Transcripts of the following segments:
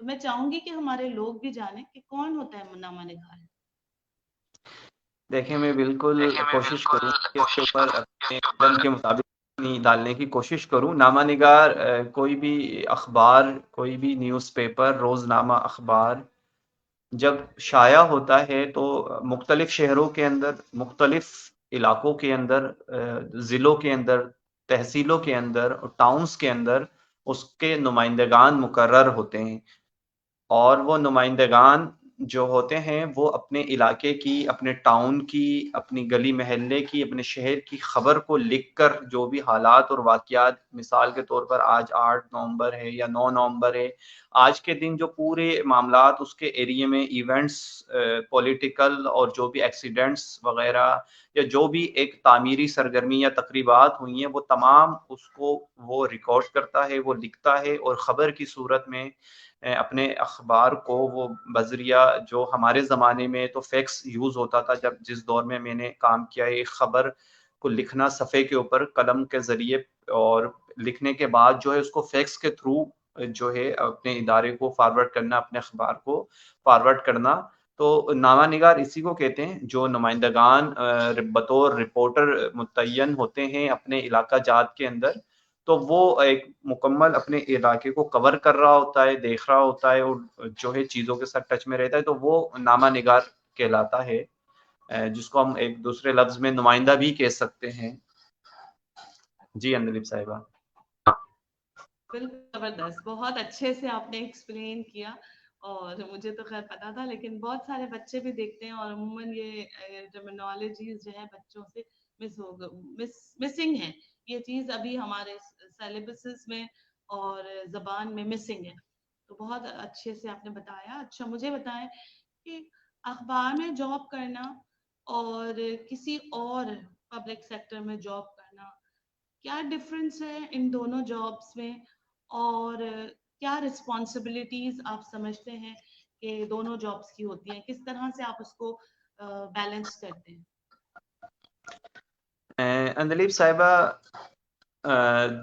تو میں چاہوں گی کہ ہمارے لوگ بھی جانیں کہ کون ہوتا ہے نامہ نگار. دیکھیں میں بالکل کوشش کروں کہ اس کے اوپر اپنے علم کے مطابق ڈالنے کی کوشش کروں. نامہ نگار کوئی بھی اخبار، کوئی بھی نیوز پیپر، روزنامہ اخبار جب شائع ہوتا ہے تو مختلف شہروں کے اندر، مختلف علاقوں کے اندر، ضلعوں کے اندر، تحصیلوں کے اندر اور ٹاؤنز کے اندر اس کے نمائندگان مقرر ہوتے ہیں، اور وہ نمائندگان جو ہوتے ہیں وہ اپنے علاقے کی، اپنے ٹاؤن کی، اپنی گلی محلے کی، اپنے شہر کی خبر کو لکھ کر جو بھی حالات اور واقعات، مثال کے طور پر آج 8 نومبر ہے یا 9 نومبر ہے، آج کے دن جو پورے معاملات اس کے ایریے میں ایونٹس، پولیٹیکل اور جو بھی ایکسیڈنٹس وغیرہ یا جو بھی ایک تعمیری سرگرمی یا تقریبات ہوئی ہیں، وہ تمام اس کو وہ ریکارڈ کرتا ہے، وہ لکھتا ہے، اور خبر کی صورت میں اپنے اخبار کو وہ بذریعہ، جو ہمارے زمانے میں تو فیکس یوز ہوتا تھا، جس دور میں میں نے کام کیا ہے، خبر کو لکھنا صفحے کے اوپر قلم کے ذریعے، اور لکھنے کے بعد جو ہے اس کو فیکس کے تھرو جو ہے اپنے ادارے کو فارورڈ کرنا، اپنے اخبار کو فارورڈ کرنا. تو نامہ نگار اسی کو کہتے ہیں جو نمائندگان بطور رپورٹر متعین ہوتے ہیں اپنے علاقہ جات کے اندر. تو وہ ایک مکمل اپنے علاقے کو کور کر رہا ہوتا ہے، دیکھ رہا ہوتا ہے، اور جو ہے چیزوں کے ساتھ ٹچ میں رہتا ہے، تو وہ نامہ نگار کہلاتا ہے، جس کو ہم ایک دوسرے لفظ میں نمائندہ بھی کہہ سکتے ہیں. جی اندلیب صاحبہ. بالکل زبردست، بہت اچھے سے آپ نے ایکسپلین کیا، اور مجھے تو خیر پتا تھا، لیکن بہت سارے بچے بھی دیکھتے ہیں اور عموماً یہ ٹرمینالوجیز جو ہے بچوں سے مسنگ ہے. یہ چیز ابھی ہمارے سیلیبسز میں اور زبان میں مسنگ ہے. تو بہت اچھے سے آپ نے بتایا. اچھا مجھے بتائیں کہ اخبار میں جاب کرنا اور کسی اور پبلک سیکٹر میں جاب کرنا، کیا ڈفرنس ہے ان دونوں جابس میں، اور کیا رسپانسبلٹیز آپ سمجھتے ہیں کہ دونوں جابس کی ہوتی ہیں، کس طرح سے آپ اس کو بیلنس کرتے ہیں؟ اندلیب صاحبہ،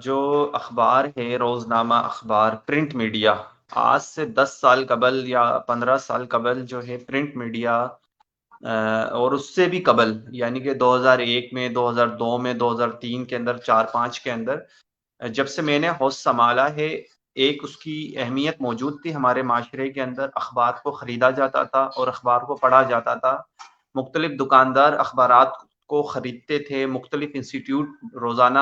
جو اخبار ہے، روزنامہ اخبار، پرنٹ میڈیا، آج سے 10 سال قبل یا 15 سال قبل جو ہے پرنٹ میڈیا، اور اس سے بھی قبل، یعنی کہ 2001 میں، 2002 میں، 2003 کے اندر، 4-5 کے اندر، جب سے میں نے ہوش سنبھالا ہے، ایک اس کی اہمیت موجود تھی ہمارے معاشرے کے اندر. اخبار کو خریدا جاتا تھا اور اخبار کو پڑھا جاتا تھا. مختلف دکاندار اخبارات کو خریدتے تھے. مختلف انسٹیٹیوٹ روزانہ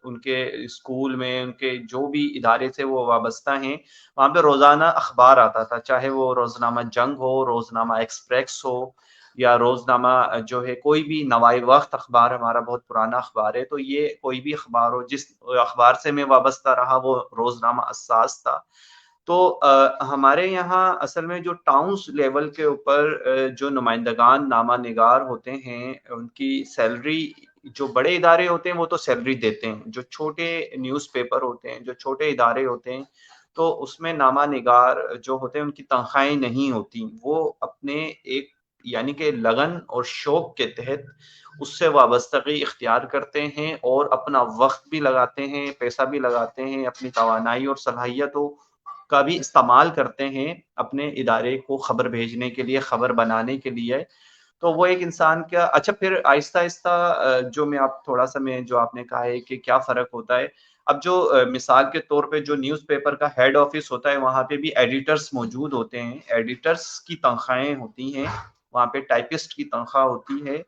ان کے اسکول میں، ان کے جو بھی ادارے سے وہ وابستہ ہیں، وہاں پہ روزانہ اخبار آتا تھا، چاہے وہ روزنامہ جنگ ہو، روزنامہ ایکسپریس ہو، یا روزنامہ جو ہے کوئی بھی نوائی وقت اخبار ہمارا بہت پرانا اخبار ہے. تو یہ کوئی بھی اخبار ہو، جس اخبار سے میں وابستہ رہا وہ روزنامہ اساس تھا. تو ہمارے یہاں اصل میں جو ٹاؤنز لیول کے اوپر جو نمائندگان نامہ نگار ہوتے ہیں، ان کی سیلری، جو بڑے ادارے ہوتے ہیں وہ تو سیلری دیتے ہیں، جو چھوٹے نیوز پیپر ہوتے ہیں، جو چھوٹے ادارے ہوتے ہیں، تو اس میں نامہ نگار جو ہوتے ہیں ان کی تنخواہیں نہیں ہوتی. وہ اپنے ایک، یعنی کہ لگن اور شوق کے تحت اس سے وابستگی اختیار کرتے ہیں، اور اپنا وقت بھی لگاتے ہیں، پیسہ بھی لگاتے ہیں، اپنی توانائی اور صلاحیتوں کا بھی استعمال کرتے ہیں اپنے ادارے کو خبر بھیجنے کے لیے، خبر بنانے کے لیے. تو وہ ایک انسان کا، اچھا پھر آہستہ آہستہ جو میں آپ تھوڑا سا میں جو آپ نے کہا ہے کہ کیا فرق ہوتا ہے. اب جو مثال کے طور پہ جو نیوز پیپر کا ہیڈ آفس ہوتا ہے، وہاں پہ بھی ایڈیٹرز موجود ہوتے ہیں. ایڈیٹرز کی تنخواہیں ہوتی ہیں، وہاں پہ ٹائپسٹ کی تنخواہ ہوتی ہے،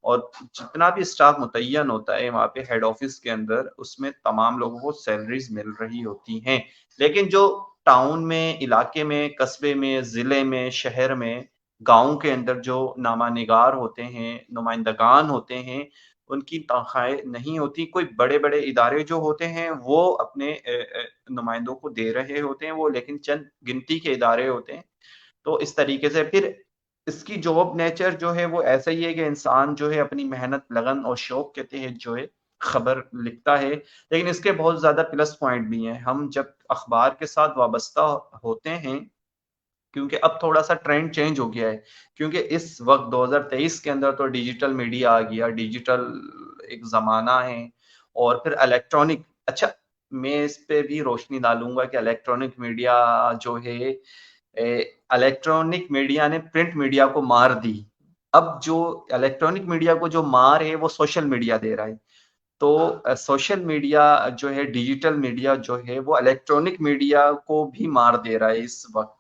اور جتنا بھی اسٹاف متعین ہوتا ہے وہاں پہ ہیڈ آفس کے اندر، اس میں تمام لوگوں کو سیلریز مل رہی ہوتی ہیں. لیکن جو ٹاؤن میں، علاقے میں، قصبے میں، ضلع میں، شہر میں، گاؤں کے اندر جو نامہ نگار ہوتے ہیں، نمائندگان ہوتے ہیں، ان کی تنخواہیں نہیں ہوتی. کوئی بڑے بڑے ادارے جو ہوتے ہیں وہ اپنے نمائندوں کو دے رہے ہوتے ہیں، وہ لیکن چند گنتی کے ادارے ہوتے ہیں. تو اس طریقے سے پھر اس کی جاب نیچر جو ہے وہ ایسا ہی ہے کہ انسان جو ہے اپنی محنت، لگن اور شوق کے تحت جو ہے خبر لکھتا ہے. لیکن اس کے بہت زیادہ پلس پوائنٹ بھی ہیں. ہم جب اخبار کے ساتھ وابستہ ہوتے ہیں، کیونکہ اب تھوڑا سا ٹرینڈ چینج ہو گیا ہے، کیونکہ اس وقت 2023 کے اندر تو ڈیجیٹل میڈیا آ گیا، ڈیجیٹل ایک زمانہ ہے، اور پھر الیکٹرانک. اچھا میں اس پہ بھی روشنی ڈالوں گا کہ الیکٹرانک میڈیا جو ہے الیکٹرانک میڈیا نے پرنٹ میڈیا کو مار دی. اب جو الیکٹرانک میڈیا کو جو مار ہے وہ سوشل میڈیا دے رہا ہے. تو سوشل میڈیا جو ہے ڈیجیٹل میڈیا جو ہے وہ الیکٹرانک میڈیا کو بھی مار دے رہا ہے اس وقت.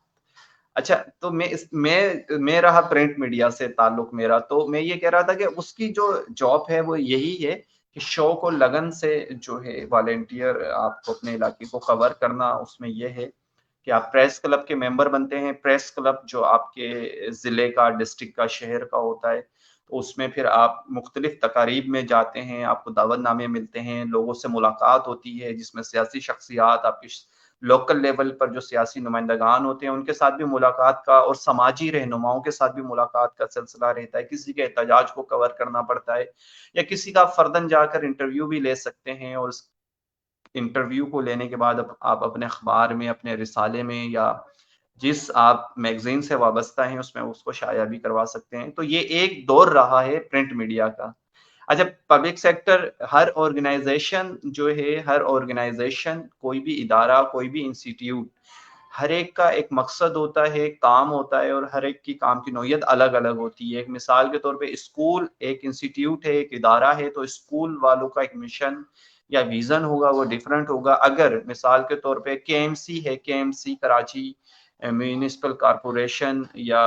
اچھا تو میں رہا پرنٹ میڈیا سے تعلق میرا, تو میں یہ کہہ رہا تھا کہ اس کی جو جاب ہے وہ یہی ہے کہ شوق اور لگن سے جو ہے والنٹیئر آپ کو اپنے علاقے کو کور کرنا. اس میں یہ ہے کہ آپ پریس کلب کے ممبر بنتے ہیں. پریس کلب جو آپ کے ضلع کا, ڈسٹرکٹ کا, شہر کا ہوتا ہے, تو اس میں پھر آپ مختلف تقاریب میں جاتے ہیں, آپ کو دعوت نامے ملتے ہیں, لوگوں سے ملاقات ہوتی ہے جس میں سیاسی شخصیات, آپ کی لوکل لیول پر جو سیاسی نمائندگان ہوتے ہیں ان کے ساتھ بھی ملاقات کا, اور سماجی رہنماؤں کے ساتھ بھی ملاقات کا سلسلہ رہتا ہے. کسی کے احتجاج کو کور کرنا پڑتا ہے, یا کسی کا فردن جا کر انٹرویو بھی لے سکتے ہیں, اور اس انٹرویو کو لینے کے بعد آپ اپنے اخبار میں, اپنے رسالے میں, یا جس آپ میگزین سے وابستہ ہیں اس میں اس کو شائع بھی کروا سکتے ہیں. تو یہ ایک دور رہا ہے پرنٹ میڈیا کا. اچھا, پبلک سیکٹر, ہر آرگنائزیشن جو ہے, ہر آرگنائزیشن, کوئی بھی ادارہ, کوئی بھی انسٹیٹیوٹ, ہر ایک کا ایک مقصد ہوتا ہے, کام ہوتا ہے, اور ہر ایک کی کام کی نوعیت الگ الگ ہوتی ہے. ایک مثال کے طور پہ اسکول ایک انسٹیٹیوٹ ہے, ایک ادارہ ہے, تو اسکول والوں کا ایک مشن یا ویژن ہوگا, وہ ڈیفرنٹ ہوگا. اگر مثال کے طور پہ کے ایم سی ہے, K M C Karachi municipal corporation یا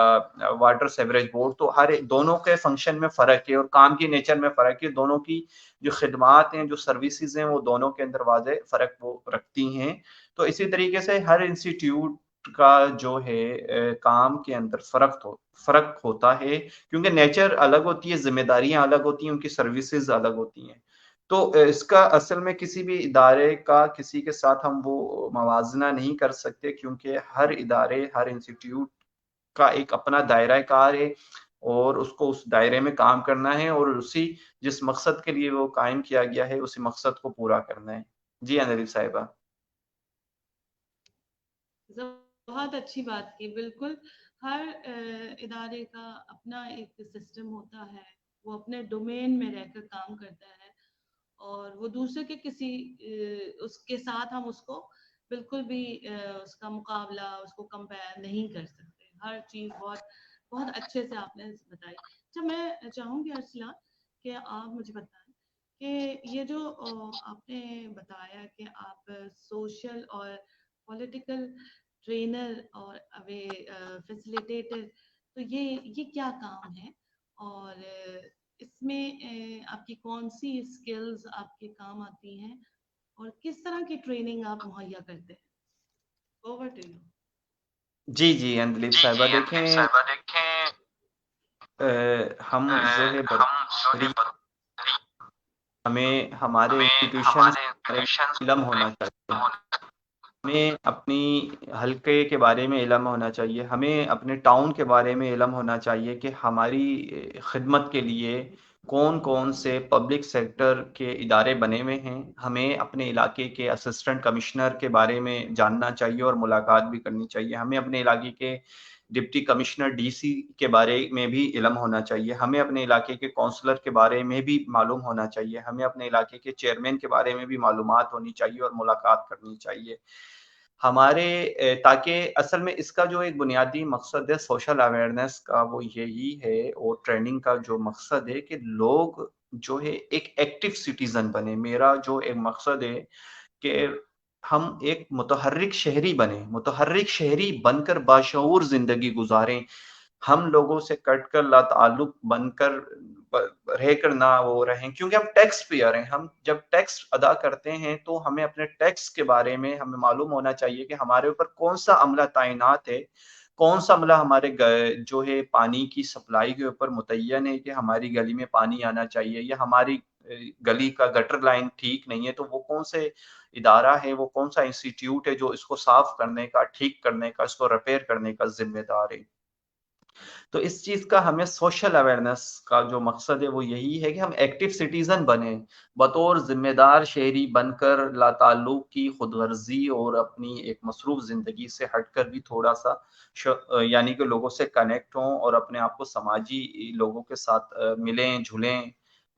واٹر سیوریج بورڈ, تو ہر دونوں کے فنکشن میں فرق ہے اور کام کی نیچر میں فرق ہے. دونوں کی جو خدمات ہیں, جو سروسز ہیں, وہ دونوں کے اندر واضح فرق وہ رکھتی ہیں. تو اسی طریقے سے ہر انسٹیٹیوٹ کا جو ہے کام کے اندر فرق ہوتا ہے, کیونکہ نیچر الگ ہوتی ہے, ذمہ داریاں الگ ہوتی ہیں, ان کی سروسز الگ ہوتی ہیں. تو اس کا اصل میں کسی بھی ادارے کا کسی کے ساتھ ہم وہ موازنہ نہیں کر سکتے, کیونکہ ہر ادارے, ہر انسٹیٹیوٹ کا ایک اپنا دائرہ کار ہے, اور اس کو اس دائرے میں کام کرنا ہے, اور جس مقصد کے لیے وہ قائم کیا گیا ہے اسی مقصد کو پورا کرنا ہے. جی انجلی صاحبہ. بہت اچھی بات کی. بالکل ہر ادارے کا اپنا ایک سسٹم ہوتا ہے, وہ اپنے ڈومین میں رہ کر کام کرتا ہے, اور وہ دوسرے کے کسی اس کے ساتھ ہم اس کو بالکل بھی اس کا مقابلہ, اس کو کمپیئر نہیں کر سکتے. ہر چیز بہت اچھے سے آپ نے بتائی. اچھا, میں چاہوں گی ارسلان کہ آپ مجھے بتائیں کہ یہ جو آپ نے بتایا کہ آپ سوشل اور پولیٹیکل ٹرینر اور فیسیلیٹیٹر, تو یہ کیا کام ہے, اور اس میں آپ کی کون سی اسکلز آپ کے کام آتی ہیں, اور کس طرح کی ٹریننگ آپ مہیا کرتے ہیں؟ Over to you. جی جی اندلیب صاحبہ, دیکھیں ہم جو ہے ہمیں ہمارے انسٹیٹیوشن علم ہونا چاہیے, ہمیں اپنی حلقے کے بارے میں علم ہونا چاہیے, ہمیں اپنے ٹاؤن کے بارے میں علم ہونا چاہیے کہ ہماری خدمت کے لیے کون کون سے پبلک سیکٹر کے ادارے بنے ہوئے ہیں. ہمیں اپنے علاقے کے اسسٹنٹ کمشنر کے بارے میں جاننا چاہیے اور ملاقات بھی کرنی چاہیے. ہمیں اپنے علاقے کے ڈپٹی کمشنر ڈی سی کے بارے میں بھی علم ہونا چاہیے. ہمیں اپنے علاقے کے کونسلر کے بارے میں بھی معلوم ہونا چاہیے. ہمیں اپنے علاقے کے چیئرمین کے بارے میں بھی معلومات ہونی چاہیے اور ملاقات کرنی چاہیے ہمارے, تاکہ اصل میں اس کا جو ایک بنیادی مقصد ہے سوشل اویئرنیس کا, وہ یہی ہے, اور ٹریننگ کا جو مقصد ہے کہ لوگ جو ہے ایک ایکٹیو سٹیزن بنے. میرا جو ایک مقصد ہے کہ ہم ایک متحرک شہری بنے, متحرک شہری بن کر باشعور زندگی گزاریں. ہم لوگوں سے کٹ کر لا تعلق بن کر رہ کر نہ وہ رہیں, کیونکہ ہم ٹیکس پیئر ہیں. ہم جب ٹیکس ادا کرتے ہیں تو ہمیں اپنے ٹیکس کے بارے میں ہمیں معلوم ہونا چاہیے کہ ہمارے اوپر کون سا عملہ تعینات ہے, کون سا عملہ ہمارے جو ہے پانی کی سپلائی کے اوپر متعین ہے کہ ہماری گلی میں پانی آنا چاہیے, یا ہماری گلی کا گٹر لائن ٹھیک نہیں ہے, تو وہ کون سے ادارہ ہے, وہ کون سا انسٹیٹیوٹ ہے جو اس کو صاف کرنے کا, ٹھیک کرنے کا, اس کو ریپیئر کرنے کا ذمہ دار ہے. تو اس چیز کا ہمیں سوشل اویئرنیس کا جو مقصد ہے وہ یہی ہے کہ ہم ایکٹیو سٹیزن بنیں, بطور ذمہ دار شہری بن کر لا تعلق کی خود غرضی اور اپنی ایک مصروف زندگی سے ہٹ کر بھی تھوڑا سا یعنی کہ لوگوں سے کنیکٹ ہوں, اور اپنے آپ کو سماجی لوگوں کے ساتھ ملیں جھلیں,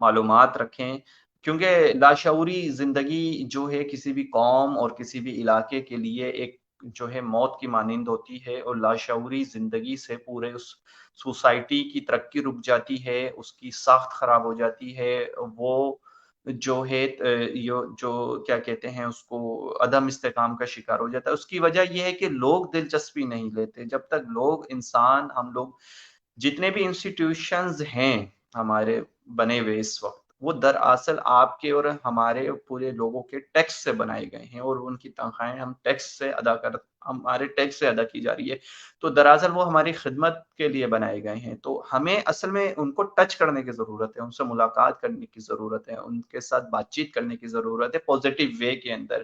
معلومات رکھیں, کیونکہ لاشعوری زندگی جو ہے کسی بھی قوم اور کسی بھی علاقے کے لیے ایک جو ہے موت کی مانند ہوتی ہے، اور لاشعوری زندگی سے پورے اس سوسائٹی کی ترقی رک جاتی ہے، اس کی ساخت خراب ہو جاتی ہے، وہ جو ہے جو کیا کہتے ہیں اس کو، عدم استحکام کا شکار ہو جاتا ہے۔ اس کی وجہ یہ ہے کہ لوگ دلچسپی نہیں لیتے۔ جب تک لوگ، انسان، ہم لوگ جتنے بھی انسٹیٹیوشنز ہیں ہمارے بنے ہوئے اس وقت، وہ دراصل آپ کے اور ہمارے پورے لوگوں کے ٹیکس سے بنائے گئے ہیں، اور ان کی تنخواہیں ہم ٹیکس سے ہمارے ٹیکس سے ادا کی جا رہی ہے، تو دراصل وہ ہماری خدمت کے لیے بنائے گئے ہیں۔ تو ہمیں اصل میں ان کو ٹچ کرنے کی ضرورت ہے، ان سے ملاقات کرنے کی ضرورت ہے، ان کے ساتھ بات چیت کرنے کی ضرورت ہے پازیٹیو وے کے اندر،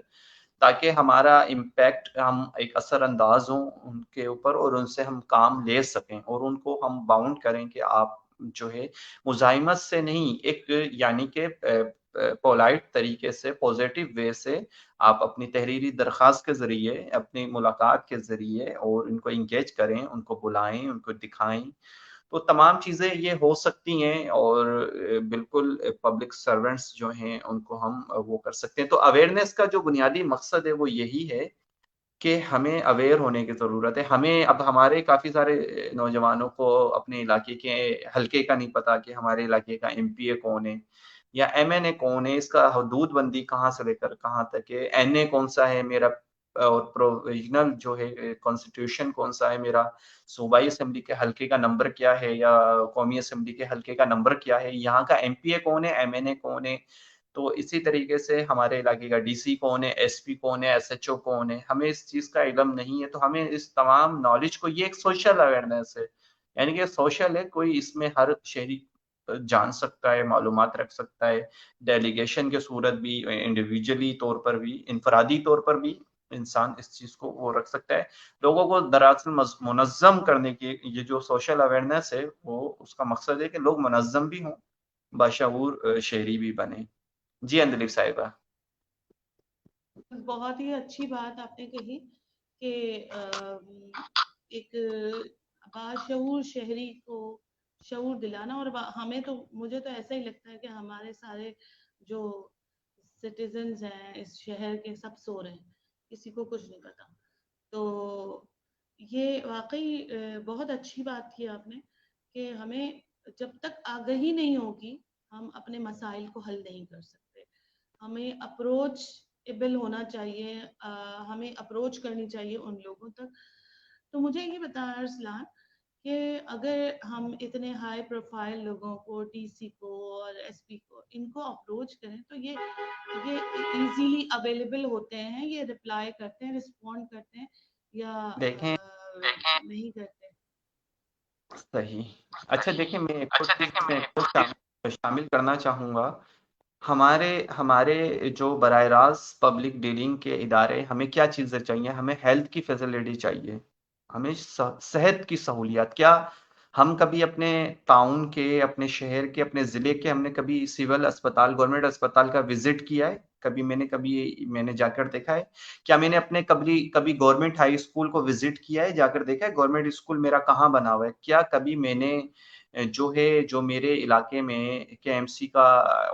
تاکہ ہمارا امپیکٹ، ہم ایک اثر انداز ہوں ان کے اوپر، اور ان سے ہم کام لے سکیں، اور ان کو ہم باؤنڈ کریں کہ آپ جو ہے مزاحمت سے نہیں، ایک یعنی کہ پولائٹ طریقے سے، پازیٹیو وے سے آپ اپنی تحریری درخواست کے ذریعے، اپنی ملاقات کے ذریعے، اور ان کو انگیج کریں، ان کو بلائیں، ان کو دکھائیں۔ تو تمام چیزیں یہ ہو سکتی ہیں، اور بالکل پبلک سرونٹس جو ہیں ان کو ہم وہ کر سکتے ہیں۔ تو اویئرنیس کا جو بنیادی مقصد ہے وہ یہی ہے کہ ہمیں اویئر ہونے کی ضرورت ہے۔ ہمیں اب ہمارے کافی سارے نوجوانوں کو اپنے علاقے کے حلقے کا نہیں پتا کہ ہمارے علاقے کا ایم پی اے کون ہے یا ایم این اے کون ہے، اس کا حدود بندی کہاں سے لے کر کہاں تک ہے، این اے کون سا ہے میرا، اور پروویژنل جو ہے کانسٹیٹیوشن کون سا ہے میرا، صوبائی اسمبلی کے حلقے کا نمبر کیا ہے، یا قومی اسمبلی کے حلقے کا نمبر کیا ہے، یہاں کا ایم پی اے کون ہے، ایم این اے کون ہے۔ تو اسی طریقے سے ہمارے علاقے کا ڈی سی کون ہے، ایس پی کون ہے، ایس ایچ او کون ہے، ہمیں اس چیز کا علم نہیں ہے۔ تو ہمیں اس تمام نالج کو، یہ ایک سوشل اویئرنیس ہے، یعنی کہ سوشل ہے، کوئی اس میں ہر شہری جان سکتا ہے، معلومات رکھ سکتا ہے، ڈیلیگیشن کے صورت بھی، انڈیویجولی طور پر بھی، انفرادی طور پر بھی انسان اس چیز کو وہ رکھ سکتا ہے۔ لوگوں کو دراصل منظم کرنے کی یہ جو سوشل اویئرنیس ہے، وہ اس کا مقصد ہے کہ لوگ منظم بھی ہوں، باشعور شہری بھی بنے۔ جی اندلیب صاحبہ۔ بہت ہی اچھی بات آپ نے کہی کہ ایک باشعور شہری کو شعور دلانا، اور ہمیں تو، مجھے تو ایسا ہی لگتا ہے کہ ہمارے سارے جو سٹیزنز ہیں اس شہر کے، سب سو رہے ہیں، کسی کو کچھ نہیں پتا۔ تو یہ واقعی بہت اچھی بات کی آپ نے کہ ہمیں جب تک آگہی نہیں ہوگی ہم اپنے مسائل کو حل نہیں کر سکتے۔ ہمیں اپروچ ایبل ہونا چاہیے، ہمیں اپروچ کرنی چاہیے ان لوگوں تک۔ تو مجھے یہ بتائیں ارسلان کہ اگر ہم اتنے ہائی پروفائل لوگوں کو، ڈی سی کو اور ایس پی کو، ان کو اپروچ کریں تو یہ ایزیلی اویلیبل ہوتے ہیں، یہ رپلائی کرتے ہیں، رسپونڈ کرتے ہیں، یا دیکھیں نہیں کرتے؟ صحیح۔ اچھا دیکھیں، میں ایک اور چیز میں ایک اور شامل کرنا چاہوں گا۔ ہمارے جو براہ راست پبلک ڈیلنگ کے ادارے، ہمیں کیا چیزیں چاہیے؟ ہمیں ہیلتھ کی فیسلٹی چاہیے، ہمیں صحت کی سہولیات۔ کیا ہم کبھی اپنے ٹاؤن کے، اپنے شہر کے، اپنے ضلع کے، ہم نے کبھی سول اسپتال، گورنمنٹ اسپتال کا وزٹ کیا ہے؟ کبھی میں نے جا کر دیکھا ہے؟ کیا میں نے اپنے کبھی گورنمنٹ ہائی اسکول کو وزٹ کیا ہے، جا کر دیکھا ہے گورنمنٹ اسکول میرا کہاں بنا ہوا ہے؟ کیا کبھی میں نے جو میرے علاقے میں کے ایم سی کا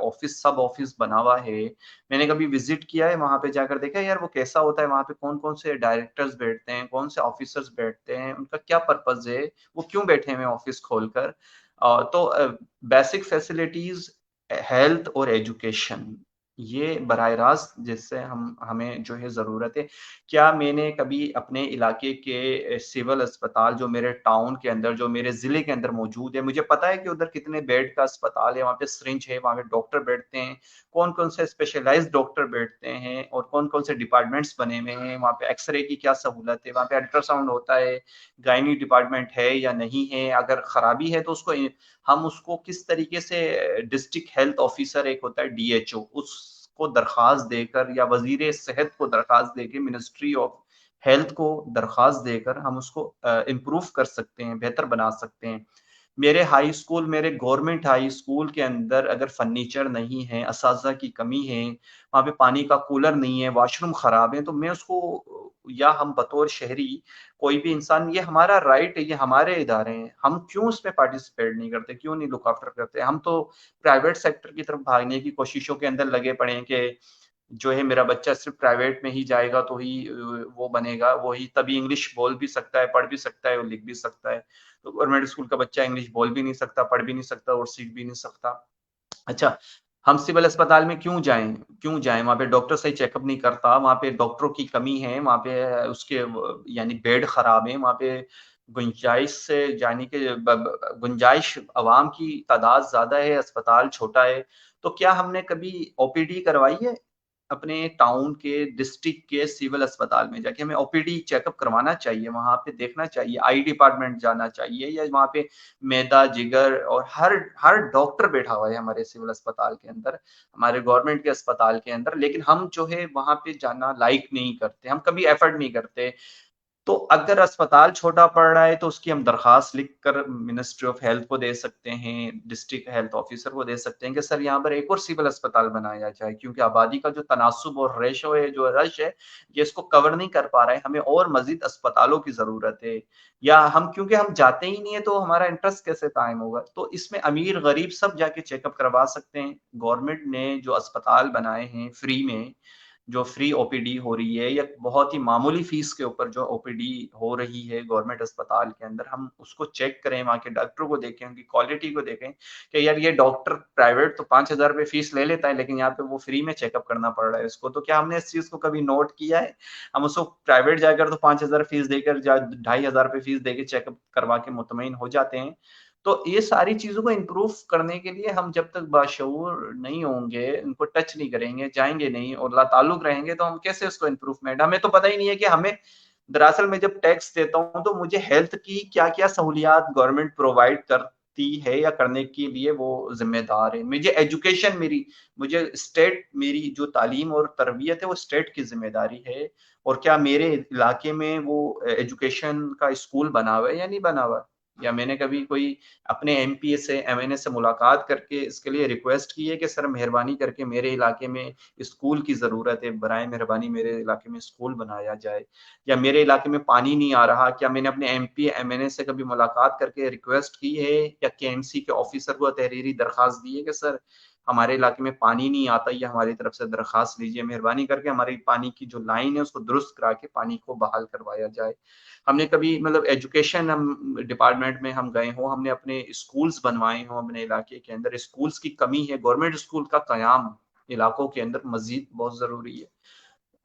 آفس، سب آفس بنا ہوا ہے، میں نے کبھی وزٹ کیا ہے وہاں پہ؟ جا کر دیکھا ہے یار وہ کیسا ہوتا ہے، وہاں پہ کون کون سے ڈائریکٹرز بیٹھتے ہیں، کون سے آفیسرز بیٹھتے ہیں، ان کا کیا پرپز ہے، وہ کیوں بیٹھے ہیں آفس کھول کر؟ تو بیسک فیسلٹیز، ہیلتھ اور ایجوکیشن، یہ براہ راست جس سے ہمیں جو ہے ضرورت ہے۔ کیا میں نے کبھی اپنے علاقے کے سول اسپتال جو میرے ٹاؤن کے اندر، جو میرے ضلع کے اندر موجود ہے، مجھے پتا ہے کہ ادھر کتنے بیڈ کا اسپتال ہے، وہاں پہ سرنج ہے، وہاں پہ ڈاکٹر بیٹھتے ہیں، کون کون سے اسپیشلائزڈ ڈاکٹر بیٹھتے ہیں، اور کون کون سے ڈپارٹمنٹس بنے ہوئے ہیں، وہاں پہ ایکس رے کی کیا سہولت ہے، وہاں پہ الٹرا ساؤنڈ ہوتا ہے، گائنی ڈپارٹمنٹ ہے یا نہیں ہے، اگر خرابی ہے تو ہم اس کو کس طریقے سے، ڈسٹرکٹ ہیلتھ آفیسر ایک ہوتا ہے ڈی ایچ او، اس کو درخواست دے کر، یا وزیر صحت کو درخواست دے کے، منسٹری آف ہیلتھ کو درخواست دے کر ہم اس کو امپروو کر سکتے ہیں، بہتر بنا سکتے ہیں۔ میرے ہائی اسکول، میرے گورنمنٹ ہائی اسکول کے اندر اگر فرنیچر نہیں ہے، اساتذہ کی کمی ہے، وہاں پہ پانی کا کولر نہیں ہے، واش روم خراب ہے، تو میں اس کو یا ہم بطور شہری کوئی بھی انسان، یہ ہمارا رائٹ ہے، یہ ہمارے ادارے ہیں، ہم کیوں اس میں پارٹیسپیٹ نہیں کرتے، کیوں نہیں لک آفٹر کرتے؟ ہم تو پرائیویٹ سیکٹر کی طرف بھاگنے کی کوششوں کے اندر لگے پڑے ہیں کہ جو ہے میرا بچہ صرف پرائیویٹ میں ہی جائے گا تو ہی وہ بنے گا، وہی تبھی انگلش بول بھی سکتا ہے، پڑھ بھی سکتا ہے اور لکھ بھی سکتا ہے۔ تو گورنمنٹ اسکول کا بچہ انگلش بول بھی نہیں سکتا، پڑھ بھی نہیں سکتا اور سیکھ بھی نہیں سکتا۔ اچھا، ہم سول اسپتال میں کیوں جائیں؟ وہاں پہ ڈاکٹر صحیح چیک اپ نہیں کرتا، وہاں پہ ڈاکٹروں کی کمی ہے، وہاں پہ اس کے یعنی بیڈ خراب ہیں، وہاں پہ گنجائش سے یعنی کہ گنجائش عوام کی تعداد زیادہ ہے، اسپتال چھوٹا ہے۔ تو کیا ہم نے کبھی او پی ڈی کروائی ہے اپنے ٹاؤن کے، ڈسٹرکٹ کے سول اسپتال میں جا کے؟ ہمیں او پی ڈی چیک اپ کروانا چاہیے، وہاں پہ دیکھنا چاہیے، آئی ڈپارٹمنٹ جانا چاہیے، یا وہاں پہ میدا جگر اور ہر ڈاکٹر بیٹھا ہوا ہے ہمارے سول اسپتال کے اندر، ہمارے گورنمنٹ کے اسپتال کے اندر، لیکن ہم جو ہے وہاں پہ جانا لائک نہیں کرتے، ہم کبھی ایفرٹ نہیں کرتے۔ تو اگر اسپتال چھوٹا پڑ رہا ہے تو اس کی ہم درخواست لکھ کر منسٹری آف ہیلتھ کو دے سکتے ہیں، ڈسٹرکٹ ہیلتھ آفیسر کو دے سکتے ہیں کہ سر یہاں پر ایک اور سول اسپتال بنایا جائے، کیونکہ آبادی کا جو تناسب اور ریشو ہے، جو رش ہے، یہ اس کو کور نہیں کر پا رہا ہے، ہمیں اور مزید اسپتالوں کی ضرورت ہے۔ یا ہم کیونکہ ہم جاتے ہی نہیں ہے تو ہمارا انٹرسٹ کیسے قائم ہوگا؟ تو اس میں امیر غریب سب جا کے چیک اپ کروا سکتے ہیں۔ گورنمنٹ نے جو اسپتال بنائے ہیں فری میں، جو فری او پی ڈی ہو رہی ہے، یا بہت ہی معمولی فیس کے اوپر جو او پی ڈی ہو رہی ہے گورنمنٹ اسپتال کے اندر، ہم اس کو چیک کریں، وہاں کے ڈاکٹروں کو دیکھیں، ان کی کوالٹی کو دیکھیں کہ یار یہ ڈاکٹر پرائیویٹ تو 5,000 روپے فیس لے لیتا ہے، لیکن یہاں پہ وہ فری میں چیک اپ کرنا پڑ رہا ہے اس کو۔ تو کیا ہم نے اس چیز کو کبھی نوٹ کیا ہے؟ ہم اس کو پرائیویٹ جا کر تو 5,000 فیس دے کر، 2,500 روپے فیس دے کے چیک اپ کروا کے مطمئن ہو جاتے ہیں۔ تو یہ ساری چیزوں کو امپروو کرنے کے لیے ہم جب تک باشعور نہیں ہوں گے، ان کو ٹچ نہیں کریں گے، جائیں گے نہیں اور لا تعلق رہیں گے، تو ہم کیسے اس کو امپروومنٹ؟ ہمیں تو پتہ ہی نہیں ہے کہ ہمیں دراصل میں جب ٹیکس دیتا ہوں تو مجھے ہیلتھ کی کیا کیا سہولیات گورنمنٹ پرووائڈ کرتی ہے یا کرنے کے لیے وہ ذمہ دار ہے۔ مجھے ایجوکیشن مجھے اسٹیٹ، میری جو تعلیم اور تربیت ہے وہ اسٹیٹ کی ذمہ داری ہے، اور کیا میرے علاقے میں وہ ایجوکیشن کا اسکول بنا ہوا ہے یا نہیں بنا ہوا؟ یا میں نے کبھی کوئی اپنے ایم پی اے سے، ایم این اے سے ملاقات کر کے اس کے لیے ریکویسٹ کی ہے کہ سر مہربانی کر کے میرے علاقے میں اسکول کی ضرورت ہے، برائے مہربانی میرے علاقے میں اسکول بنایا جائے؟ یا میرے علاقے میں پانی نہیں آ رہا، کیا میں نے اپنے ایم پی ایم این اے سے کبھی ملاقات کر کے ریکویسٹ کی ہے، یا کے ایم سی کے آفیسر کو تحریری درخواست دی ہے کہ سر ہمارے علاقے میں پانی نہیں آتا، یا ہماری طرف سے درخواست لیجیے، مہربانی کر کے ہماری پانی کی جو لائن ہے اس کو درست کرا کے پانی کو بحال کروایا جائے؟ ہم نے کبھی ایجوکیشن ڈپارٹمنٹ میں ہم گئے ہوں، ہم نے اپنے اسکولز بنوائے ہوں اپنے علاقے کے اندر؟ اسکولز کی کمی ہے، گورنمنٹ اسکول کا قیام علاقوں کے اندر مزید بہت ضروری ہے،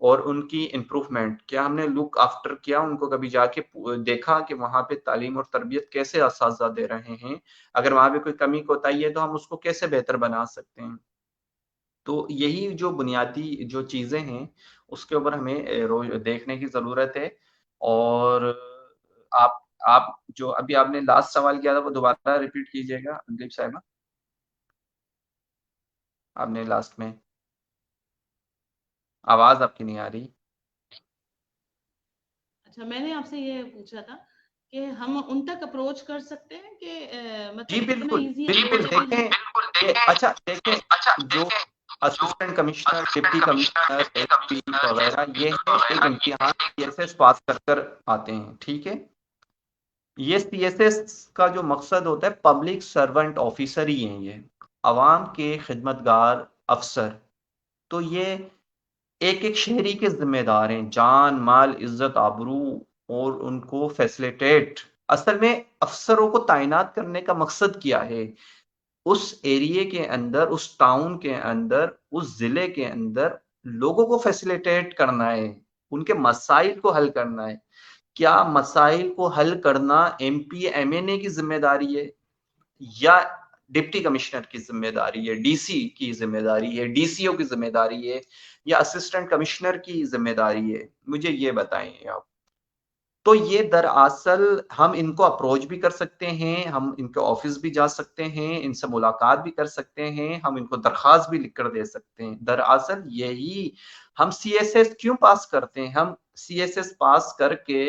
اور ان کی امپروومنٹ کیا ہم نے لک آفٹر کیا؟ ان کو کبھی جا کے دیکھا کہ وہاں پہ تعلیم اور تربیت کیسے اساتذہ دے رہے ہیں؟ اگر وہاں پہ کوئی کمی کوتاہی ہے تو ہم اس کو کیسے بہتر بنا سکتے ہیں؟ تو یہی جو بنیادی جو چیزیں ہیں اس کے اوپر ہمیں روز دیکھنے کی ضرورت ہے۔ اور آپ آپ جو ابھی آپ نے لاسٹ سوال کیا تھا وہ دوبارہ ریپیٹ کیجیے گا اندلیب صاحبہ، آپ نے لاسٹ میں، آواز آپ کی نہیں آ رہی۔ اچھا، میں نے آپ سے یہ پوچھا تھا کہ ہم ان تک اپروچ کر سکتے ہیں کہ جی مطلب اتنا بالکل ایزی بالکل، اپروچ ہے کہ اچھا دیکھیں، جو assistant commissioner, deputy commissioner, S P وغیرہ، یہ ہے ایک امتحان سی ایس ایس پاس کر آتے ہیں، ٹھیک ہے؟ یہ سی ایس ایس کا جو مقصد ہوتا ہے، پبلک سرونٹ آفیسر ہی ہیں یہ، عوام کے خدمتگار افسر۔ تو یہ ایک ایک شہری کے ذمہ دار ہیں، جان مال عزت آبرو اور ان کو فیسلیٹیٹ۔ اصل میں افسروں کو تعینات کرنے کا مقصد کیا ہے؟ اس ایریے کے اندر، اس ٹاؤن کے اندر، اس ضلع کے اندر لوگوں کو فیسلیٹیٹ کرنا ہے، ان کے مسائل کو حل کرنا ہے۔ کیا مسائل کو حل کرنا ایم پی ایم این اے کی ذمہ داری ہے، یا ڈپٹی کمشنر کی ذمہ داری ہے، ڈی سی کی ذمہ داری ہے، ڈی سی او کی ذمہ داری ہے، یا اسسٹنٹ کمشنر کی ذمہ داری ہے؟ مجھے یہ بتائیں آپ۔ تو یہ دراصل ہم ان کو اپروچ بھی کر سکتے ہیں، ہم ان کے آفس بھی جا سکتے ہیں، ان سے ملاقات بھی کر سکتے ہیں، ہم ان کو درخواست بھی لکھ کر دے سکتے ہیں۔ دراصل یہی ہم سی ایس ایس کیوں پاس کرتے ہیں، ہم سی ایس ایس پاس کر کے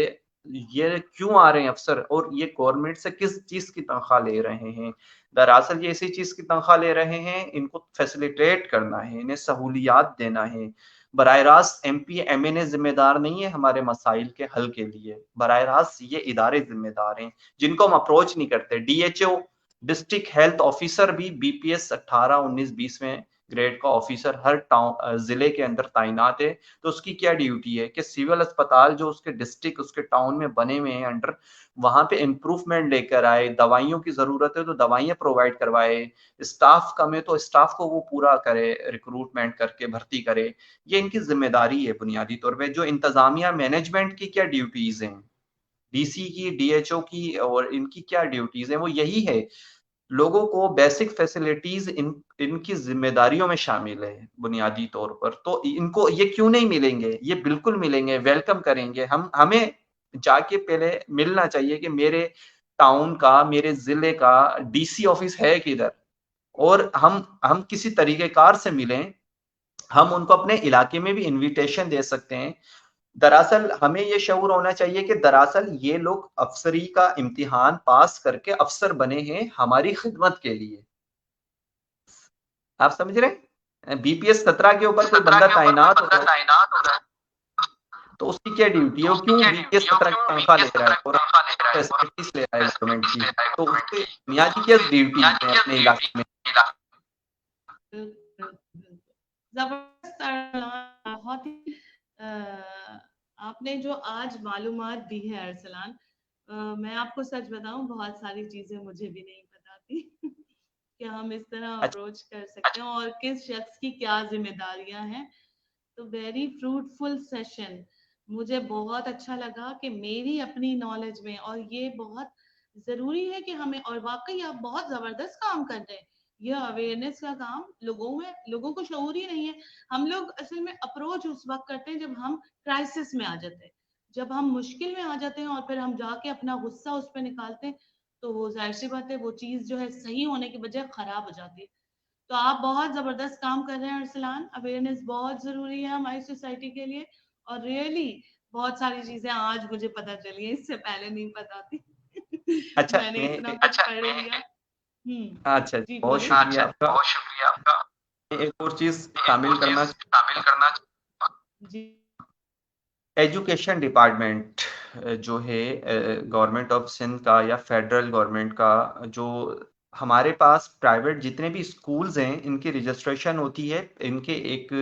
یہ کیوں آ رہے ہیں افسر، اور یہ گورنمنٹ سے کس چیز کی تنخواہ لے رہے ہیں؟ دراصل یہ اسی چیز کی تنخواہ لے رہے ہیں، ان کو فیسلیٹیٹ کرنا ہے، انہیں سہولیات دینا ہے۔ براہ راست MP MNA ذمہ دار نہیں ہے ہمارے مسائل کے حل کے لیے، براہ راست یہ ادارے ذمہ دار ہیں جن کو ہم اپروچ نہیں کرتے۔ DHO ڈسٹرکٹ ہیلتھ آفیسر بھی BPS 18 19 20 گریڈ کا آفیسر ہر ضلع کے اندر تعینات ہے، تو اس کی کیا ڈیوٹی ہے کہ سول اسپتال جو اس کے ڈسٹرکٹ اس کے ٹاؤن میں بنے ہوئے ہیں انڈر، وہاں پہ امپروومنٹ لے کر آئے، دوائیوں کی ضرورت ہے تو دوائیاں پرووائڈ کروائے، اسٹاف کم ہے تو اسٹاف کو وہ پورا کرے، ریکروٹمنٹ کر کے بھرتی کرے۔ یہ ان کی ذمہ داری ہے بنیادی طور پہ۔ جو انتظامیہ مینجمنٹ کی کیا ڈیوٹیز ہیں، DC کی، DHO کی، اور ان کی کیا ڈیوٹیز ہیں، وہ یہی ہے لوگوں کو بیسک فیسلٹیز ان کی ذمہ داریوں میں شامل ہے بنیادی طور پر۔ تو ان کو یہ کیوں نہیں ملیں گے؟ یہ بالکل ملیں گے، ویلکم کریں گے۔ ہمیں جا کے پہلے ملنا چاہیے کہ میرے ٹاؤن کا، میرے ضلع کا DC آفس ہے کدھر، اور ہم کسی طریقہ کار سے ملیں، ہم ان کو اپنے علاقے میں بھی انویٹیشن دے سکتے ہیں۔ دراصل ہمیں یہ شعور ہونا چاہیے کہ دراصل یہ لوگ افسری کا امتحان پاس کر کے افسر بنے ہیں ہماری خدمت کے لیے۔ آپ سمجھ رہے ہیں؟ BPS 17 کے اوپر کوئی بندہ تعینات ہوتا ہے تو اس کی کیا ڈیوٹی ہے، وہ کیوں BPS 17 کی تنخواہ لے رہا ہے اور فیسلٹیز لے رہا ہے گورنمنٹ کی، تو اس کی بنیادی کیا ڈیوٹی ہے اپنے علاقے میں۔ زبردست، بہت ہی آپ نے جو آج معلومات دی ہے ارسلان، میں آپ کو سچ بتاؤں بہت ساری چیزیں مجھے بھی نہیں پتا تھی کہ ہم اس طرح اپروچ کر سکتے ہیں اور کس شخص کی کیا ذمہ داریاں ہیں۔ تو ویری فروٹفل سیشن، مجھے بہت اچھا لگا کہ میری اپنی نالج میں، اور یہ بہت ضروری ہے کہ ہمیں، اور واقعی آپ بہت زبردست کام کر رہے ہیں، یہ اویئرنیس کا کام لوگوں کو شعور ہی نہیں ہے۔ ہم لوگ اصل میں اپروچ اس وقت کرتے ہیں جب ہم کرائسس میں آ جاتے ہیں، جب ہم مشکل میں آ جاتے ہیں، اور پھر ہم جا کے اپنا غصہ اس پہ نکالتے ہیں، تو وہ ظاہر سی بات ہے وہ چیز جو ہے صحیح ہونے کی بجائے خراب ہو جاتی ہے۔ تو آپ بہت زبردست کام کر رہے ہیں ارسلان، اویئرنیس بہت ضروری ہے ہماری سوسائٹی کے لیے، اور ریئلی بہت ساری چیزیں آج مجھے پتا چلی ہیں، اس سے پہلے نہیں پتا تھی۔ اچھا میں نے اتنا کچھ پڑھ لیا۔ اچھا جی بہت شکریہ آپ کا۔ ایک اور چیز شامل کرنا، جی، ایجوکیشن ڈپارٹمنٹ جو ہے گورنمنٹ آف سندھ کا یا فیڈرل گورنمنٹ کا، جو ہمارے پاس پرائیویٹ جتنے بھی اسکولز ہیں ان کی رجسٹریشن ہوتی ہے، ان کے ایک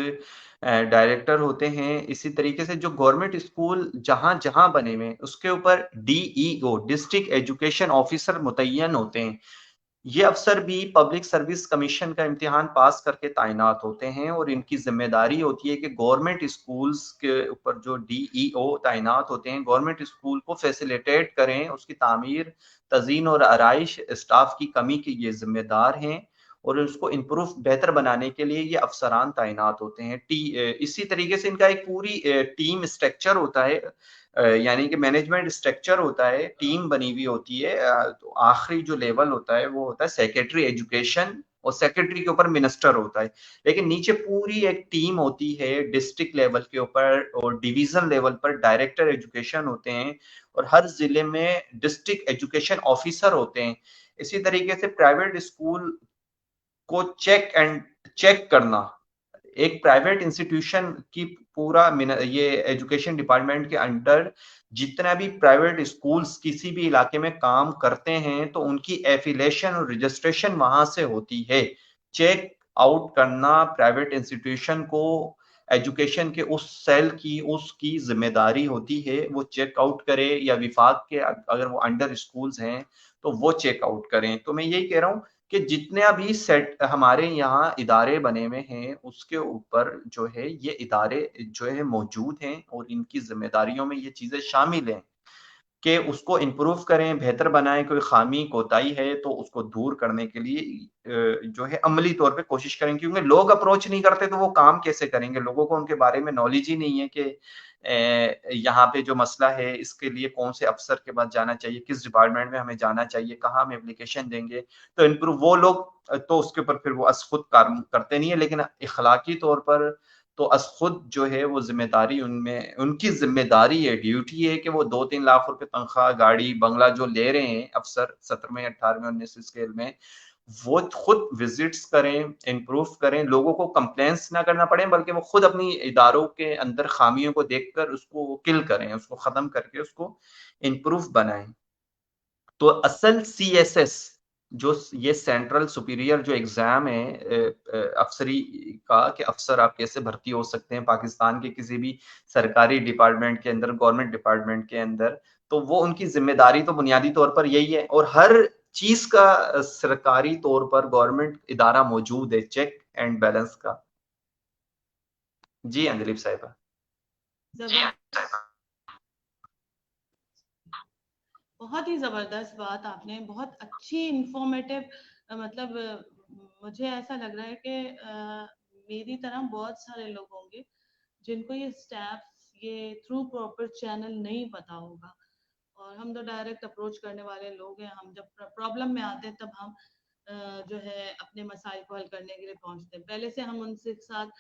ڈائریکٹر ہوتے ہیں۔ اسی طریقے سے جو گورنمنٹ اسکول جہاں جہاں بنے ہوئے اس کے اوپر DEO ڈسٹرکٹ ایجوکیشن آفیسر متعین ہوتے ہیں۔ یہ افسر بھی پبلک سروس کمیشن کا امتحان پاس کر کے تعینات ہوتے ہیں، اور ان کی ذمہ داری ہوتی ہے کہ گورنمنٹ اسکولز کے اوپر جو DEO تعینات ہوتے ہیں، گورنمنٹ اسکول کو فیسیلیٹیٹ کریں، اس کی تعمیر، تزئین اور آرائش، اسٹاف کی کمی کی یہ ذمہ دار ہیں، اور اس کو امپروو بہتر بنانے کے لیے یہ افسران تعینات ہوتے ہیں۔ اسی طریقے سے ان کا ایک پوری ٹیم اسٹرکچر ہوتا ہے، یعنی کہ مینجمنٹ اسٹرکچر ہوتا ہے، ٹیم بنی ہوئی ہوتی ہے۔ تو آخری جو لیول ہوتا ہے وہ ہوتا ہے سیکرٹری ایجوکیشن، اور سیکرٹری کے اوپر منسٹر ہوتا ہے، لیکن نیچے پوری ایک ٹیم ہوتی ہے ڈسٹرکٹ لیول کے اوپر، اور ڈویژن لیول پر ڈائریکٹر ایجوکیشن ہوتے ہیں، اور ہر ضلع میں ڈسٹرکٹ ایجوکیشن آفیسر ہوتے ہیں۔ اسی طریقے سے پرائیویٹ اسکول کو چیک کرنا، ایک پرائیویٹ انسٹیٹیوشن کی پورا یہ ایجوکیشن ڈپارٹمنٹ کے انڈر جتنا بھی پرائیویٹ اسکولز کسی بھی علاقے میں کام کرتے ہیں تو ان کی ایفیلیشن اور رجسٹریشن وہاں سے ہوتی ہے۔ چیک آؤٹ کرنا پرائیویٹ انسٹیٹیوشن کو ایجوکیشن کے اس سیل کی اس کی ذمہ داری ہوتی ہے، وہ چیک آؤٹ کرے، یا وفاق کے اگر وہ انڈر اسکولز ہیں تو وہ چیک آؤٹ کریں۔ تو میں یہی کہہ رہا ہوں کہ جتنے بھی سیٹ ہمارے یہاں ادارے بنے ہوئے ہیں اس کے اوپر جو ہے یہ ادارے جو ہے موجود ہیں، اور ان کی ذمہ داریوں میں یہ چیزیں شامل ہیں کہ اس کو امپروو کریں، بہتر بنائیں، کوئی خامی کوتاہی ہے تو اس کو دور کرنے کے لیے جو ہے عملی طور پہ کوشش کریں، کیونکہ لوگ اپروچ نہیں کرتے تو وہ کام کیسے کریں گے؟ لوگوں کو ان کے بارے میں نالج ہی نہیں ہے کہ یہاں پہ جو مسئلہ ہے اس کے لیے کون سے افسر کے پاس جانا چاہیے، کس ڈپارٹمنٹ میں ہمیں جانا چاہیے، کہاں ہم اپلیکیشن دیں گے۔ تو امپروو وہ لوگ تو اس کے اوپر پھر وہ از خود کام کرتے نہیں ہے، لیکن اخلاقی طور پر تو از خود جو ہے وہ ذمہ داری ان کی ذمہ داری ہے، ڈیوٹی ہے کہ وہ 2-3 لاکھ روپے تنخواہ، گاڑی، بنگلہ جو لے رہے ہیں افسر 17ویں 18ویں 19 اسکیل میں، وہ خود وزٹس کریں, امپروو کریں, لوگوں کو کمپلینس نہ کرنا پڑے بلکہ وہ خود اپنی اداروں کے اندر خامیوں کو دیکھ کر اس کو کل کریں, اس کو ختم کر کے اس کو امپروو بنائیں. تو اصل CSS جو یہ سینٹرل سپیریئر جو ایگزام ہے افسری کا, کہ افسر آپ کیسے بھرتی ہو سکتے ہیں پاکستان کے کسی بھی سرکاری ڈپارٹمنٹ کے اندر, گورنمنٹ ڈپارٹمنٹ کے اندر, تو وہ ان کی ذمہ داری تو بنیادی طور پر یہی ہے. اور ہر چیز کا سرکاری طور پر گورنمنٹ ادارہ موجود ہے چیک اینڈ بیلنس کا. جی اندلیب صاحبہ. بہت ہی زبردست بات آپ نے, بہت اچھی انفارمیٹیو, مطلب مجھے ایسا لگ رہا ہے کہ میری طرح بہت سارے لوگ ہوں گے جن کو یہ اسٹیپس یہ تھرو پراپر چینل نہیں پتا ہوگا, اور ہم تو ڈائریکٹ اپروچ کرنے والے لوگ ہیں. ہم جب پرابلم میں آتے ہیں تب ہم جو ہے اپنے مسائل کو حل کرنے کے لیے پہنچتے ہیں. پہلے سے ہم ان سے ساتھ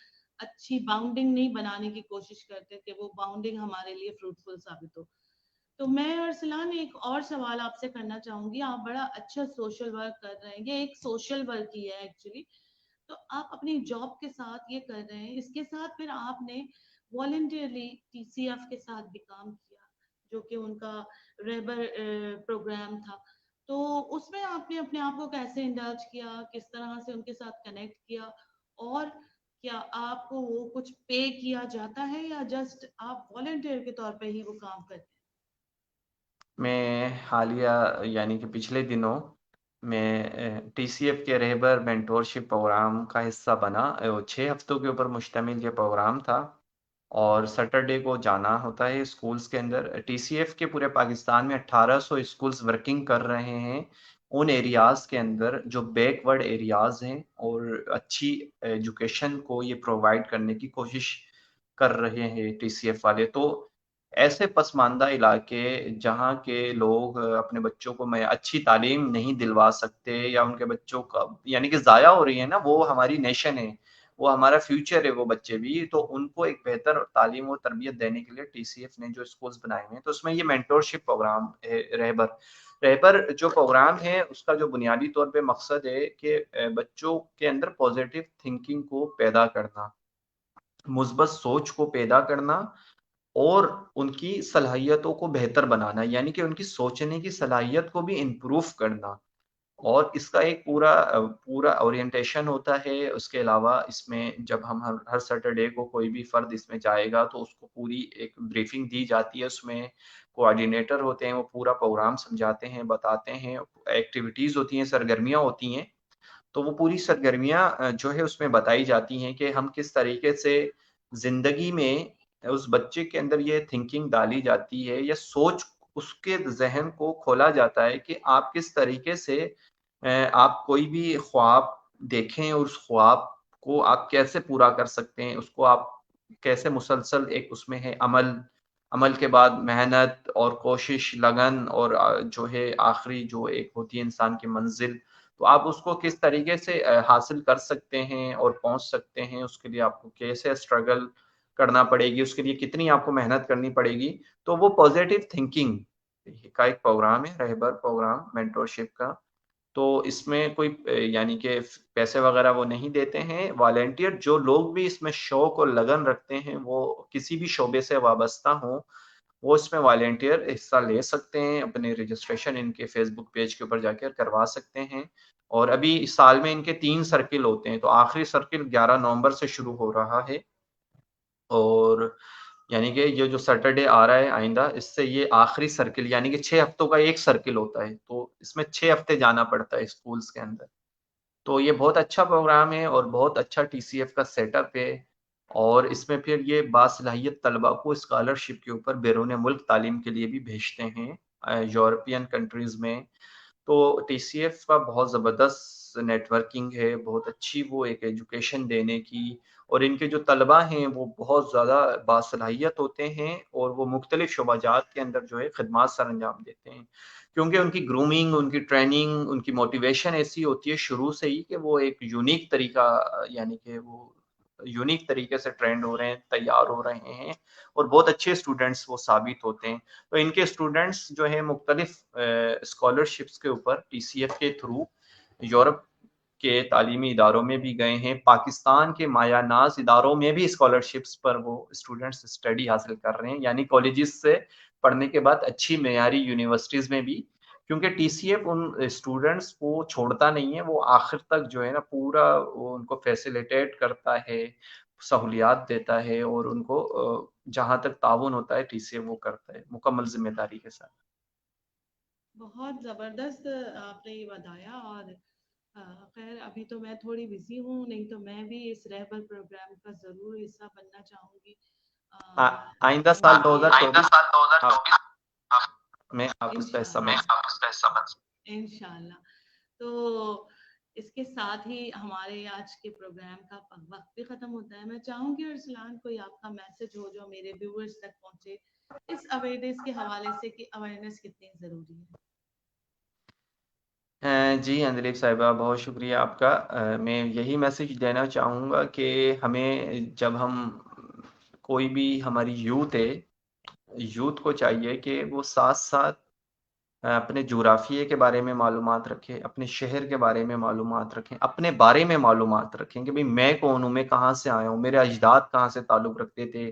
اچھی باؤنڈنگ نہیں بنانے کی کوشش کرتے کہ وہ باؤنڈنگ ہمارے لیے فروٹفل ثابت ہو. تو میں ارسلان ایک اور سوال آپ سے کرنا چاہوں گی. آپ بڑا اچھا سوشل ورک کر رہے ہیں, یہ ایک سوشل ورک ہی ہے ایکچولی. تو آپ اپنی جاب کے ساتھ یہ کر رہے ہیں, اس کے ساتھ پھر آپ نے والنٹیئرلی TCF کے ساتھ بھی کام کیا جو کہ ان کا ریبر پروگرام تھا. تو اس میں آپ نے اپنے آپ کو کیسے انڈلج کیا, کس طرح سے ان کے ساتھ کنیکٹ کیا, اور کیا آپ کو وہ کچھ پے کیا جاتا ہے یا جسٹ آپ والنٹیئر کے طور پہ ہی وہ کام کرتے ہیں؟ میں حالیہ یعنی کہ پچھلے دنوں میں TCF کے رہبر مینٹورشپ پروگرام کا حصہ بنا. 6 ہفتوں کے اوپر مشتمل یہ پروگرام تھا اور سیٹرڈے کو جانا ہوتا ہے اسکولز کے اندر. TCF کے پورے پاکستان میں 1800 اسکولز ورکنگ کر رہے ہیں ان ایریاز کے اندر جو بیک ورڈ ایریاز ہیں, اور اچھی ایجوکیشن کو یہ پرووائڈ کرنے کی کوشش کر رہے ہیں TCF والے. تو ایسے پسماندہ علاقے جہاں کے لوگ اپنے بچوں کو میں اچھی تعلیم نہیں دلوا سکتے, یا ان کے بچوں کا یعنی کہ ضائع ہو رہی ہے نا, وہ ہماری نیشن ہے, وہ ہمارا فیوچر ہے وہ بچے بھی, تو ان کو ایک بہتر تعلیم و تربیت دینے کے لیے TCF نے جو اسکولز بنائے ہوئے ہیں, تو اس میں یہ مینٹورشپ پروگرام ہے. رہبر جو پروگرام ہے اس کا جو بنیادی طور پہ مقصد ہے کہ بچوں کے اندر پازیٹیو تھنکنگ کو پیدا کرنا, مثبت سوچ کو پیدا کرنا, اور ان کی صلاحیتوں کو بہتر بنانا, یعنی کہ ان کی سوچنے کی صلاحیت کو بھی امپروو کرنا. اور اس کا ایک پورا اورینٹیشن ہوتا ہے. اس کے علاوہ اس میں جب ہم ہر سیٹرڈے کو کوئی بھی فرد اس میں جائے گا تو اس کو پوری ایک بریفنگ دی جاتی ہے. اس میں کوآرڈینیٹر ہوتے ہیں, وہ پورا پروگرام سمجھاتے ہیں, بتاتے ہیں, ایکٹیویٹیز ہوتی ہیں, سرگرمیاں ہوتی ہیں. تو وہ پوری سرگرمیاں جو ہے اس میں بتائی جاتی ہیں کہ ہم کس طریقے سے زندگی میں اس بچے کے اندر یہ تھنکنگ ڈالی جاتی ہے, یا سوچ اس کے ذہن کو کھولا جاتا ہے کہ آپ کس طریقے سے آپ کوئی بھی خواب دیکھیں اور اس خواب کو آپ کیسے پورا کر سکتے ہیں, اس کو آپ کیسے مسلسل ایک اس میں ہے عمل کے بعد محنت اور کوشش, لگن, اور جو ہے آخری جو ایک ہوتی ہے انسان کی منزل, تو آپ اس کو کس طریقے سے حاصل کر سکتے ہیں اور پہنچ سکتے ہیں. اس کے لیے آپ کو کیسے اسٹرگل کرنا پڑے گی, اس کے لیے کتنی آپ کو محنت کرنی پڑے گی. تو وہ پازیٹیو تھنکنگ کا ایک پروگرام ہے, رہبر پروگرام مینٹورشپ کا. تو اس میں کوئی یعنی کہ پیسے وغیرہ وہ نہیں دیتے ہیں. والنٹیئر جو لوگ بھی اس میں شوق اور لگن رکھتے ہیں, وہ کسی بھی شعبے سے وابستہ ہوں, وہ اس میں والنٹیئر حصہ لے سکتے ہیں. اپنے رجسٹریشن ان کے فیس بک پیج کے اوپر جا کے کروا سکتے ہیں. اور ابھی اس سال میں ان کے 3 سرکل ہوتے ہیں, تو آخری سرکل 11 نومبر سے شروع ہو رہا ہے, اور یعنی کہ یہ جو سیٹرڈے آ رہا ہے آئندہ, اس سے یہ آخری سرکل, یعنی کہ 6 ہفتوں کا ایک سرکل ہوتا ہے, تو اس میں 6 ہفتے جانا پڑتا ہے اسکولز کے اندر. تو یہ بہت اچھا پروگرام ہے اور بہت اچھا TCF کا سیٹ اپ ہے. اور اس میں پھر یہ باصلاحیت طلباء کو اسکالرشپ کے اوپر بیرون ملک تعلیم کے لیے بھی بھیجتے ہیں یورپین کنٹریز میں. تو TCF کا بہت زبردست نیٹ ورکنگ ہے, بہت اچھی وہ ایک ایجوکیشن دینے کی, اور ان کے جو طلباء ہیں وہ بہت زیادہ باصلاحیت ہوتے ہیں, اور وہ مختلف شعبہ جات کے اندر جو ہے خدمات سر انجام دیتے ہیں, کیونکہ ان کی گرومنگ, ان کی ٹریننگ, ان کی موٹیویشن ایسی ہوتی ہے شروع سے ہی کہ وہ ایک یونیک طریقہ, یعنی کہ وہ یونیک طریقے سے ٹرینڈ ہو رہے ہیں, تیار ہو رہے ہیں, اور بہت اچھے اسٹوڈنٹس وہ ثابت ہوتے ہیں. تو ان کے اسٹوڈنٹس جو ہے مختلف اسکالرشپس کے اوپر TCF کے تھرو یورپ کے تعلیمی اداروں میں بھی گئے ہیں، پاکستان کے مایہ ناز اداروں میں بھی اسکالرشپس پر وہ اسٹوڈنٹس اسٹڈی حاصل کر رہے ہیں، یعنی کالجز سے پڑھنے کے بعد اچھی معیاری یونیورسٹیز میں بھی، کیونکہ ٹی سی ایف ان اسٹوڈنٹس کو چھوڑتا نہیں ہے، وہ آخر تک جو ہے نا پورا وہ ان کو فیسیلیٹیٹ کرتا ہے، سہولیات دیتا ہے، اور ان کو جہاں تک تعاون ہوتا ہے ٹی سی ایف وہ کرتا ہے مکمل ذمہ داری کے ساتھ۔ بہت زبردست آپ نے یہ بتایا، اور خیر ابھی تو میں تھوڑی بزی ہوں، نہیں تو میں بھی اس رہبر پروگرام کا ضرور حصہ بننا چاہوں گی۔ آئندہ سال 2024 میں آپ اس کا حصہ بن انشاءاللہ۔ تو اس کے ساتھ ہی ہمارے آج کے پروگرام کا وقت بھی ختم ہوتا ہے۔ میں چاہوں گی ارسلان کوئی آپ کا میسج ہو جو میرے ویورز تک پہنچے اس اویئرنیس کے حوالے سے کہ اویئرنیس کتنی ضروری ہے۔ جی اندلیب صاحبہ، بہت شکریہ آپ کا۔ میں یہی میسج دینا چاہوں گا کہ ہمیں جب ہم کوئی بھی ہماری یوتھ کو چاہیے کہ وہ ساتھ ساتھ اپنے جغرافیے کے بارے میں معلومات رکھیں، اپنے شہر کے بارے میں معلومات رکھیں، اپنے بارے میں معلومات رکھیں کہ بھئی میں کون ہوں، میں کہاں سے آیا ہوں، میرے اجداد کہاں سے تعلق رکھتے تھے،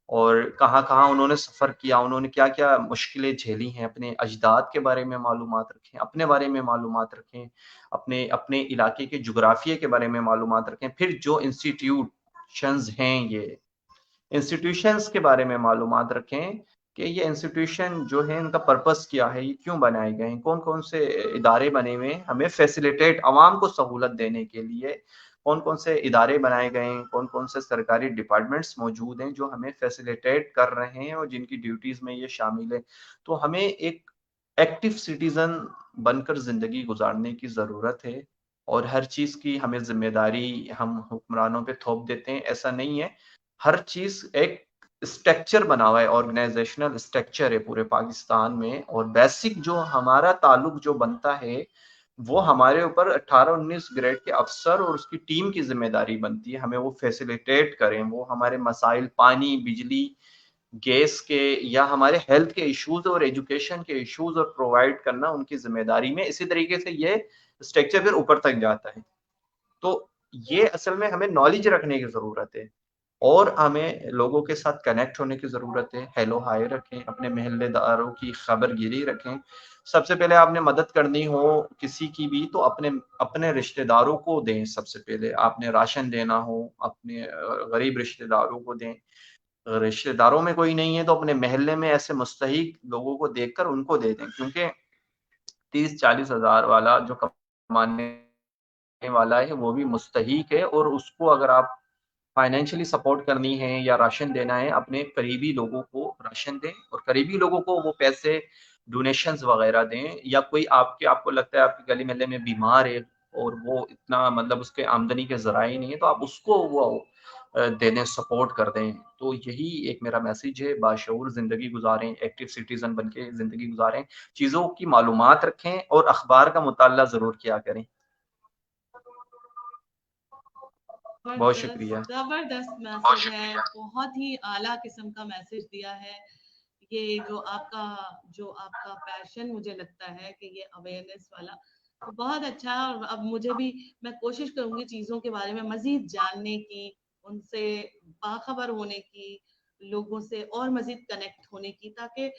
اور کہاں کہاں انہوں نے سفر کیا، انہوں نے کیا کیا مشکلیں جھیلی ہیں، اپنے اجداد کے بارے میں معلومات رکھیں، اپنے بارے میں معلومات رکھیں، اپنے علاقے کے جغرافیے کے بارے میں معلومات رکھیں۔ پھر جو انسٹیٹیوشنز ہیں، یہ انسٹیٹیوشنز کے بارے میں معلومات رکھیں کہ یہ انسٹیٹیوشن جو ہے ان کا پرپس کیا ہے، یہ کیوں بنائے گئے ہیں، کون کون سے ادارے بنے ہوئے ہیں ہمیں فیسیلیٹیٹ عوام کو سہولت دینے کے لیے، کون کون سے ادارے بنائے گئے ہیں، کون کون سے سرکاری ڈپارٹمنٹس موجود ہیں جو ہمیں فیسیلیٹیٹ کر رہے ہیں اور جن کی ڈیوٹیز میں یہ شامل ہے۔ تو ہمیں ایک ایکٹیو سٹیزن بن کر زندگی گزارنے کی ضرورت ہے، اور ہر چیز کی ہمیں ذمہ داری ہم حکمرانوں پہ تھوپ دیتے ہیں، ایسا نہیں ہے۔ ہر چیز ایک اسٹرکچر بنا ہوا ہے، آرگنائزیشنل اسٹرکچر ہے پورے پاکستان میں، اور بیسک جو ہمارا تعلق جو بنتا ہے وہ ہمارے اوپر 18-19 گریڈ کے افسر اور اس کی ٹیم کی ذمہ داری بنتی ہے، ہمیں وہ فیسیلیٹیٹ کریں، وہ ہمارے مسائل پانی، بجلی، گیس کے یا ہمارے ہیلتھ کے ایشوز اور ایجوکیشن کے ایشوز اور پرووائڈ کرنا ان کی ذمہ داری میں۔ اسی طریقے سے یہ اسٹرکچر پھر اوپر تک جاتا ہے۔ تو یہ اصل میں ہمیں نالج رکھنے کی ضرورت ہے، اور ہمیں لوگوں کے ساتھ کنیکٹ ہونے کی ضرورت ہے، ہیلو ہائی رکھیں، اپنے محلے داروں کی خبر گیری رکھیں۔ سب سے پہلے آپ نے مدد کرنی ہو کسی کی بھی تو اپنے رشتہ داروں کو دیں، سب سے پہلے آپ نے راشن دینا ہو اپنے غریب رشتہ داروں کو دیں، رشتہ داروں میں کوئی نہیں ہے تو اپنے محلے میں ایسے مستحق لوگوں کو دیکھ کر ان کو دے دیں، کیونکہ 30-40 ہزار والا جو کمانے والا ہے وہ بھی مستحق ہے، اور اس کو اگر آپ فائنینشلی سپورٹ کرنی ہے یا راشن دینا ہے، اپنے قریبی لوگوں کو راشن دیں، اور قریبی لوگوں کو وہ پیسے ڈونیشنز وغیرہ دیں، یا کوئی آپ کو لگتا ہے آپ کے گلی محلے میں بیمار ہے اور وہ اتنا مطلب اس کے آمدنی کے ذرائع نہیں ہے، تو آپ اس کو وہ دے دیں، سپورٹ کر دیں۔ تو یہی ایک میرا میسیج ہے، باشعور زندگی گزاریں، ایکٹیو سٹیزن بن کے زندگی گزاریں، چیزوں کی معلومات رکھیں، اور اخبار کا مطالعہ ضرور کیا کریں۔ بہت شکریہ۔ زبردست میسج ہے، بہت ہی اعلیٰ قسم کا میسج دیا ہے۔ یہ جو آپ کا پیشن مجھے لگتا ہے کہ یہ اویئرنیس والا تو بہت اچھا ہے، اور اب مجھے بھی میں کوشش کروں گی چیزوں کے بارے میں مزید جاننے کی، ان سے باخبر ہونے کی، لوگوں سے اور مزید کنیکٹ ہونے کی، تاکہ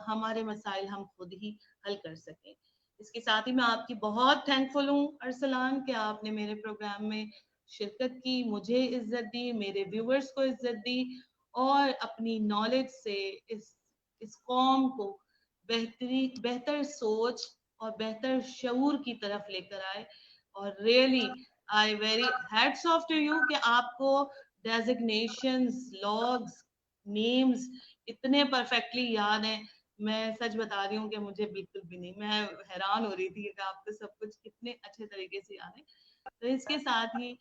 ہمارے مسائل ہم خود ہی حل کر سکیں۔ اس کے ساتھ ہی میں آپ کی بہت تھینکفل ہوں ارسلان کہ آپ نے میرے پروگرام میں شرکت کی، مجھے عزت دی، میرے ویورز کو عزت دی، اور اپنی نالج سے اس قوم کو بہتر سوچ اور بہتر شعور کی طرف لے کر آئے۔ اور really I very hats of two you کہ آپ کو ڈیزگنیشنز، لاگز، نیمز اتنے پرفیکٹلی یاد ہیں۔ میں سچ بتا رہی ہوں کہ مجھے بالکل بھی نہیں، میں حیران ہو رہی تھی کہ آپ کو سب کچھ کتنے اچھے طریقے سے یاد ہے۔ تو اس کے ساتھ ہی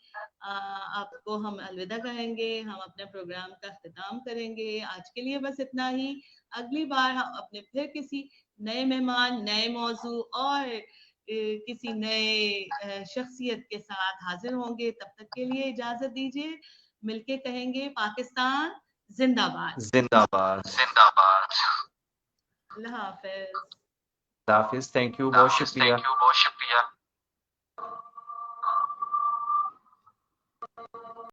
آپ کو ہم الوداع کہیں گے، ہم اپنے پروگرام کا اختتام کریں گے۔ آج کے لیے بس اتنا ہی، اگلی بار ہم اپنے پھر کسی نئے مہمان، نئے موضوع اور کسی نئے شخصیت کے ساتھ حاضر ہوں گے۔ تب تک کے لیے اجازت دیجیے، مل کے کہیں گے پاکستان زندہ باد، زندہ باد، زندہ باد۔ اللہ حافظ۔ اللہ حافظ، تھینک یو، بہت شکریہ۔